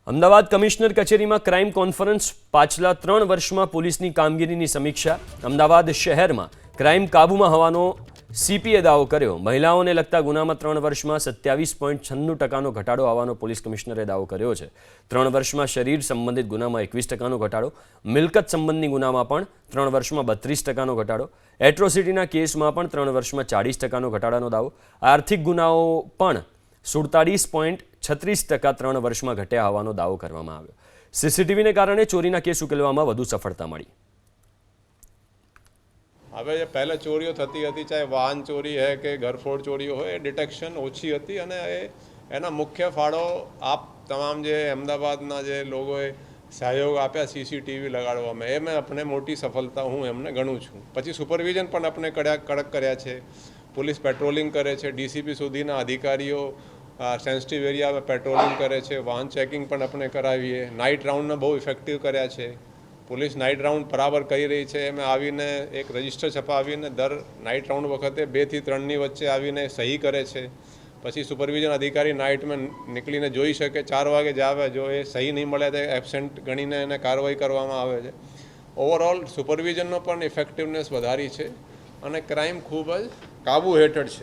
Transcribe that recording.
Ahmedabad commissioner કચેરીમાં crime conference પાછલા 3 વર્ષમાં પોલીસની કામગીરીની સમીક્ષા। અમદાવાદ શહેરમાં ક્રાઇમ કાબૂમાં હોવાનો સીપીએ દાવો કર્યો। મહિલાઓને લગતા ગુનામાં 3 વર્ષમાં 27.96% ઘટાડો આવવાનો પોલીસ કમિશનરે દાવો કર્યો છે। 3 વર્ષમાં શરીર સંબંધિત ગુનામાં 21% ઘટાડો, મિલકત સંબંધી ગુનામાં પણ 3 વર્ષમાં 32% ઘટાડો, એટ્રોસિટીના કેસમાં પણ 3 વર્ષમાં 40% ઘટાડાનો દાવો, આર્થિક ગુનાઓ પણ 47.36% 3 વર્ષમાં ઘટ્યા હોવાનો દાવો કરવામાં આવ્યો। સીસીટીવીને કારણે ચોરીના કેસ ઉકેલવામાં વધુ સફળતા મળી। હવે જે પહેલાં ચોરીઓ થતી હતી, ચાહે વાહન ચોરી હોય કે ઘરફોડ ચોરીઓ હોય, એ ડિટેક્શન ઓછી હતી અને એના મુખ્ય ફાળો આપ તમામ જે અમદાવાદના જે લોકોએ સહયોગ આપ્યા સીસીટીવી લગાડવામાં, એ મેં આપણે મોટી સફળતા હું એમને ગણું છું। પછી સુપરવિઝન પણ આપણે કડક કર્યા છે, પોલીસ પેટ્રોલિંગ કરે છે, ડીસીપી સુધીના અધિકારીઓ સેન્સિટિવ એરિયા પેટ્રોલિંગ કરે છે, વાહન ચેકિંગ પણ આપણે કરાવીએ, નાઇટ રાઉન્ડને બહુ ઇફેક્ટિવ કર્યા છે। પોલીસ નાઇટ રાઉન્ડ બરાબર કરી રહી છે, એમાં આવીને એક રજિસ્ટર છપાવીને દર નાઇટ રાઉન્ડ વખતે 2 થી 3ની વચ્ચે આવીને સહી કરે છે। પછી સુપરવિઝન અધિકારી નાઇટમાં નીકળીને જોઈ શકે, 4 વાગે જ આવે, જો એ સહી નહીં મળે તો એબસેન્ટ ગણીને એને કાર્યવાહી કરવામાં આવે છે। ઓવરઓલ સુપરવિઝનનો પણ ઇફેક્ટિવનેસ વધારી છે અને ક્રાઇમ ખૂબ જ કાબૂ હેઠળ છે।